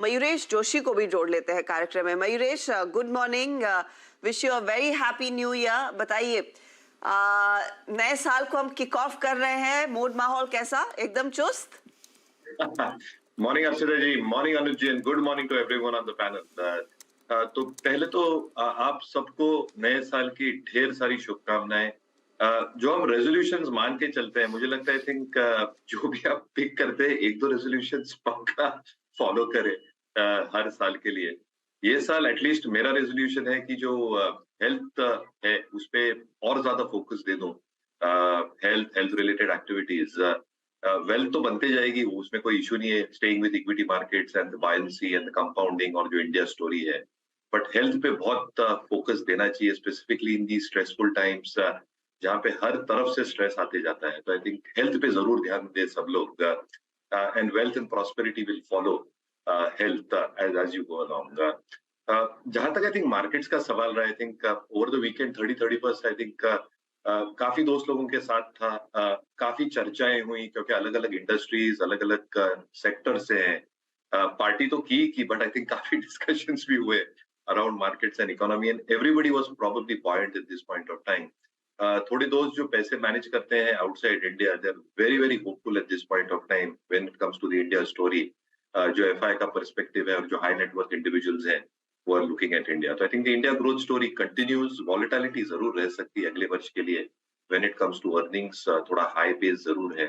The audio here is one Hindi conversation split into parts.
मयूरेश जोशी को भी जोड़ लेते हैं कार्यक्रम में। Mayuresh, good morning, wish you a very happy new year. बताइए, नए साल को हम किक ऑफ कर रहे हैं, मूड माहौल कैसा? एकदम चुस्त? Morning Arshita ji, morning Anuj ji, and good morning to everyone on the panel. तो पहले तो आप सबको नए साल की ढेर सारी शुभकामनाएं। जो हम रेजोल्यूशंस मान के चलते हैं, मुझे लगता है आई थिंक जो भी आप पिक करते हैं, एक दो रेजोल्यूशंस पक्का फॉलो करें हर साल के लिए। ये साल एटलीस्ट मेरा रेजोल्यूशन है कि जो हेल्थ है उस पे और ज्यादा फोकस दे दूं। हेल्थ रिलेटेड एक्टिविटीज, वेल्थ तो बनते जाएगी, उसमें कोई इशू नहीं है, staying with equity markets and the buoyancy and the compounding और जो इंडिया स्टोरी है। बट हेल्थ पे बहुत फोकस देना चाहिए, specifically in the stressful times जहाँ पे हर तरफ से स्ट्रेस आते जाता है। तो आई थिंक हेल्थ पे जरूर ध्यान दे सब लोग, and wealth and prosperity will follow health as you go along. जहां तक आई थिंक मार्केट्स का सवाल रहा, I think over the weekend 31st I think काफी दोस्त लोगों के साथ था, काफी चर्चाएं हुई क्योंकि अलग अलग इंडस्ट्रीज अलग अलग सेक्टर से हैं। पार्टी तो की बट आई थिंक काफी डिस्कशंस भी हुए around markets and economy, and everybody was probably buoyant at this point of time. थोड़े दोस्त जो पैसे मैनेज करते हैं outside India, they are very very hopeful at this point of time when it comes to the India story. जो एफआई का पर्सपेक्टिव है और जो हाई नेटवर्क इंडिविजुअल्स हैं वो आर लुकिंग एट इंडिया। तो I think the India growth story continues. Volatility जरूर रह सकती है अगले वर्ष के लिए when it comes to earnings, थोड़ा हाई बेस जरूर है,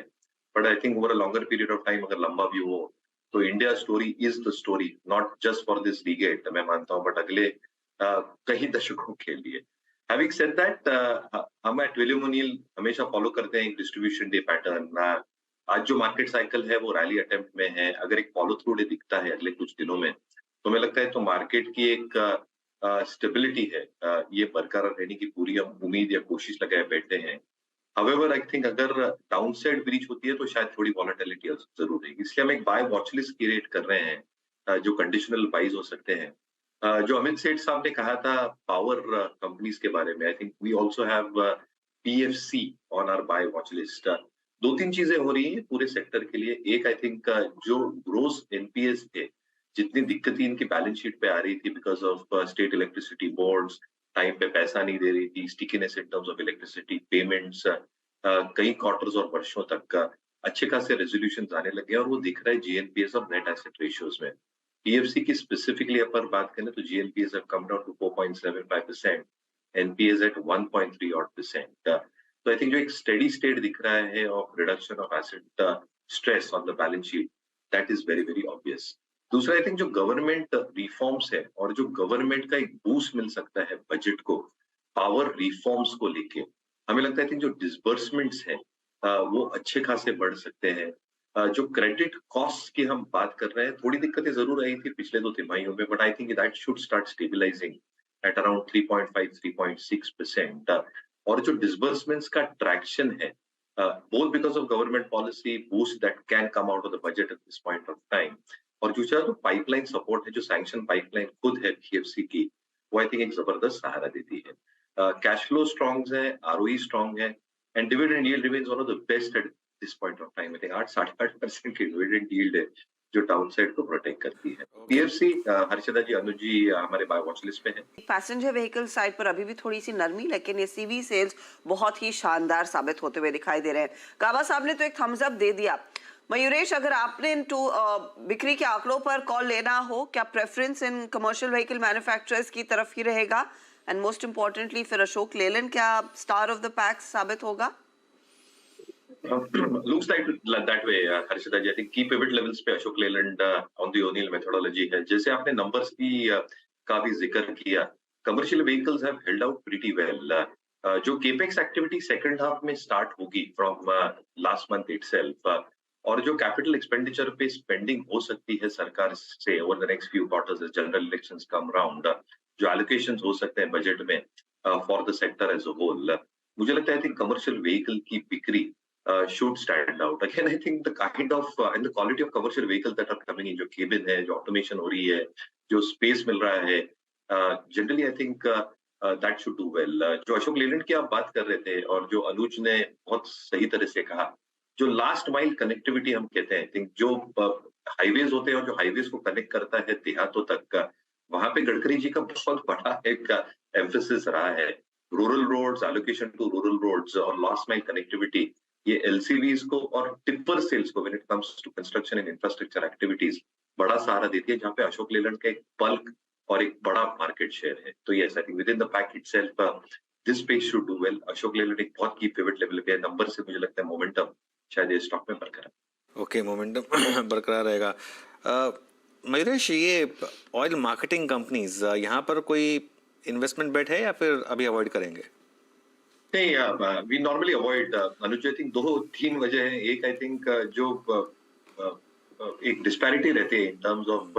but I think over a longer period of time अगर लंबा व्यू हो तो India story is the story, not just for this decade मैं मानता हूँ, बट अगले कई दशकों के लिए। हैविंग सेड दैट, हम एट विलियम ओनियल हमेशा फॉलो करते हैं एक डिस्ट्रीब्यूशन डे पैटर्न। आज जो मार्केट साइकिल है वो रैली अटेम्प्ट में है, अगर एक फॉलो थ्रू डे दिखता है अगले कुछ दिनों में तो हमें लगता है तो मार्केट की एक स्टेबिलिटी है, ये बरकरार रहने की पूरी हम उम्मीद या कोशिश लगाए बैठे हैं। हाउएवर आई थिंक अगर डाउनसाइड ब्रीच होती है तो शायद थोड़ी वॉलेटिलिटी जरूर रहेगी, इसलिए हम एक बाय वॉच लिस्ट क्रिएट कर रहे हैं, जो कंडीशनल बाइज हो सकते हैं। जो अमित सेठ साहब ने कहा था पावर कंपनीज के बारे में, I think we also have PFC on our buy watch list. दो तीन चीजें हो रही हैं पूरे सेक्टर के लिए। एक आई थिंक जो ग्रोस एनपीएस थे, जितनी दिक्कतें इनकी बैलेंस शीट पे आ रही थी because of state electricity boards time पे पैसा नहीं दे रही थी, stickiness in terms of electricity payments, कई क्वार्टर्स और वर्षों तक का अच्छे खासे रेजोल्यूशन आने लगे और वो दिख रहा है जीएनपीएस और नेट एसेट रेशियोज में। पीएफसी की स्पेसिफिकली अपर बात करें तो GNPS have come down to 4.75%, NPS at 1.3 odd percent. तो आई थिंक जो एक स्टेडी स्टेट दिख रहा है of reduction of asset stress on the balance sheet, that is very very obvious. दूसरा आई थिंक जो गवर्नमेंट रिफॉर्म्स है और जो गवर्नमेंट का एक बूस्ट मिल सकता है बजट को पावर रिफॉर्म्स को लेके, हमें लगता है कि जो डिसबर्समेंट्स हैं वो अच्छे खासे बढ़ सकते हैं। जो क्रेडिट कॉस्ट की हम बात कर रहे हैं, थोड़ी दिक्कतें जरूर आई थी पिछले दो तिमाहियों में, but I think that should start stabilising at around 3.5-3.6%। और जो डिसबर्समेंट्स का ट्रैक्शन है, both because of government policy boost that can come out of the budget at this point of time, और दूसरा जो पाइपलाइन सपोर्ट है, जो सैंक्शन पाइपलाइन खुद है पीएफसी की, वो आई थिंक एक जबरदस्त सहारा देती है। कैश फ्लो स्ट्रॉन्ग है, आरओई स्ट्रॉन्ग है, and dividend yield remains one of the best at this point of time. I think 8-8.5% की डिविडेंड यील्ड है जो डाउनसाइड को प्रोटेक्ट करती है। ओके। पीएफसी, हर्षदा जी, अनुज जी हमारे बाय वॉच लिस्ट पे है। पैसेंजर व्हीकल साइड पर अभी भी थोड़ी सी नरमी, लेकिन ये सीवी सेल्स बहुत ही शानदार साबित होते हुए दिखाई दे रहे हैं। काबा साहब ने तो एक थम्स अप दे दिया। मयूरेश, अगर आपने इन बिक्री के आंकड़ों पर कॉल लेना हो, क्या preference in commercial vehicle manufacturers की तरफ ही रहेगा? एंड मोस्ट इम्पोर्टेंटली फिर अशोक लेलैंड क्या स्टार ऑफ द पैक साबित होगा? Looks like that way, Harshada ji. I think key pivot levels पे Ashok Leyland on the O'Neill methodology है। जैसे आपने नंबर्स की का भी जिक्र किया, commercial vehicles have held out pretty well. जो केपेक्स एक्टिविटी सेकंड हाफ में स्टार्ट होगी फ्रॉम लास्ट मंथ इटसेल्फ, और जो कैपिटल एक्सपेंडिचर पे स्पेंडिंग हो सकती है सरकार से over the next few quarters as general elections come round, जो एलोकेशंस हो सकते हैं बजट में for the sector as a whole, मुझे लगता है आई थिंक कमर्शियल व्हीकल की बिक्री should stand out. Again, I think the kind of and the quality of commercial vehicles that are coming in, जो केबिन है, जो ऑटोमेशन हो रही है, जो स्पेस मिल रहा है, generally I think that should do well. जो अशोक लेलैंड की आप बात कर रहे थे और जो अनुज ने बहुत सही तरह से कहा, जो लास्ट माइल कनेक्टिविटी हम कहते हैं, आई थिंक जो हाईवेज होते हैं और जो हाईवेज को कनेक्ट करता है देहातों तक का, वहां पे गडकरी जी का बहुत बड़ा एक एम्फेसिस रहा है। Rural roads, allocation to rural roads और लास्ट माइल कनेक्टिविटी, ये एलसीवीज को और टिप्पर सेल्स को when it comes to construction and infrastructure activities बड़ा सहारा देती है, जहाँ पे अशोक लेलैंड का एक बल्क और एक बड़ा मार्केट शेयर है। तो yes, I think with in the pack itself this space should do well. Ashok Leyland एक बहुत की पिवट लेवल पे है, नंबर से मुझे लगता है मोमेंटम शायद ये स्टॉक में बरकरार। ओके, मोमेंटम बरकरार रहेगा। मयूरेश, ये ऑयल मार्केटिंग कंपनीज, यहाँ पर कोई इन्वेस्टमेंट बेट है या फिर अभी अवॉइड करेंगे? नहीं, we normally avoid Anuj. I think 2-3 वजह है। एक, आई थिंक जो एक डिस्पैरिटी रहती है इन टर्म्स ऑफ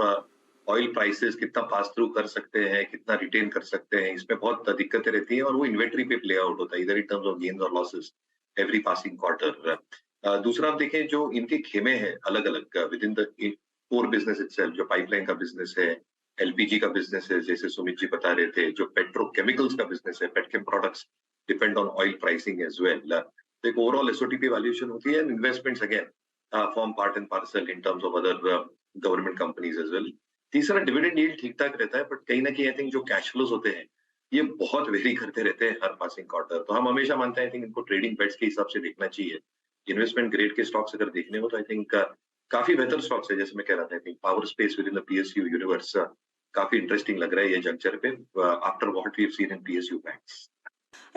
ऑयल प्राइसेस, कितना पास थ्रू कर सकते हैं, कितना रिटेन कर सकते हैं, इसमें बहुत दिक्कतें रहती हैं और वो इन्वेंट्री पे प्ले आउट होता है इधर इन टर्म्स ऑफ गेन्स और लॉसेस एवरी पासिंग क्वार्टर। दूसरा आप देखें जो इनके खेमे हैं अलग अलग with in the core business itself, जो पाइपलाइन का बिजनेस है, एलपीजी का बिजनेस है, जैसे सुमित जी बता रहे थे, जो पेट्रोकेमिकल्स का बिजनेस है, petrochem products depend on oil pricing as well. तो एक ओवरऑल एसओटीपी वैल्यूएशन होती है and investments again form part and parcel in terms of other government companies as well. तीसरा, डिविडेंड यील्ड ठीक ठाक रहता है, बट कहीं ना कहीं आई थिंक जो कैश फ्लोज होते हैं ये बहुत वेरी करते रहते हैं हर पासिंग क्वार्टर। तो हम हमेशा मानते हैं आई थिंक इनको ट्रेडिंग बेट्स के हिसाब से देखना चाहिए। इन्वेस्टमेंट ग्रेड के स्टॉक्स अगर देखने हो तो आई थिंक काफी बेहतर स्टॉक्स है, जैसे मैं कह रहा था, I think power space within the PSU universe काफी इंटरेस्टिंग लग रहा है ये जंक्चर पे after what we have seen in PSU banks.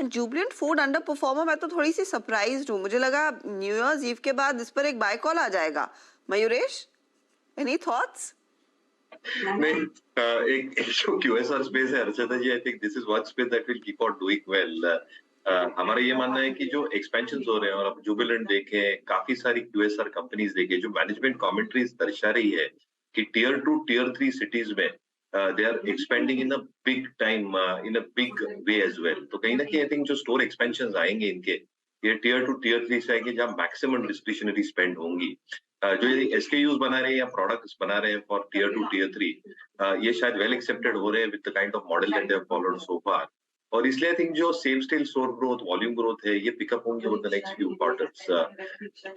Jubilant food underperformer, मैं तो थोड़ी सी सरप्राइज्ड हूँ, मुझे लगा न्यू ईयर्स ईव के बाद इस पर एक बाय कॉल आ जाएगा। Mayuresh, any thoughts? नहीं, एक जो क्यूएसआर स्पेस है Archana ji, I think this is one space that will keep on doing well. हमारा ये मानना है कि जो एक्सपेंशन हो रहे हैं और अब जुबिलेंट देखें, काफी सारी क्यूएसआर कंपनीज देखें, जो मैनेजमेंट कमेंट्रीज दर्शा रही है कि टियर 2 टियर 3 सिटीज में they are expanding in a big time, in a big way as well. तो कहीं ना कहीं आई थिंक जो स्टोर एक्सपेंशन आएंगे इनके, ये टियर 2 टियर 3 से आएंगे, जहाँ मैक्सिमम डिस्क्रिशनरी स्पेंड होंगी। जो ये एसकेयूज बना रहे हैं या प्रोडक्ट्स बना रहे हैं फॉर टियर 2 टियर 3, ये शायद वेल एक्सेप्टेड हो रहे हैं with the kind of model that they have followed so far. और इसलिए आई थिंक जो same still store growth, volume growth है, ये पिकअप होंगे over the next few quarters.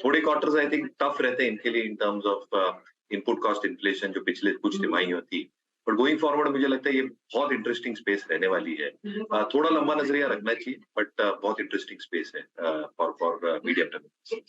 थोड़े क्वार्टर्स आई थिंक टफ रहते हैं इनके लिए in terms of input cost inflation जो पिछले कुछ तिमाहियों थी, बट गोइंग फॉरवर्ड मुझे लगता है ये बहुत इंटरेस्टिंग स्पेस रहने वाली है। थोड़ा लंबा नजरिया रखना चाहिए, बट बहुत इंटरेस्टिंग स्पेस है फॉर मीडियम टर्म।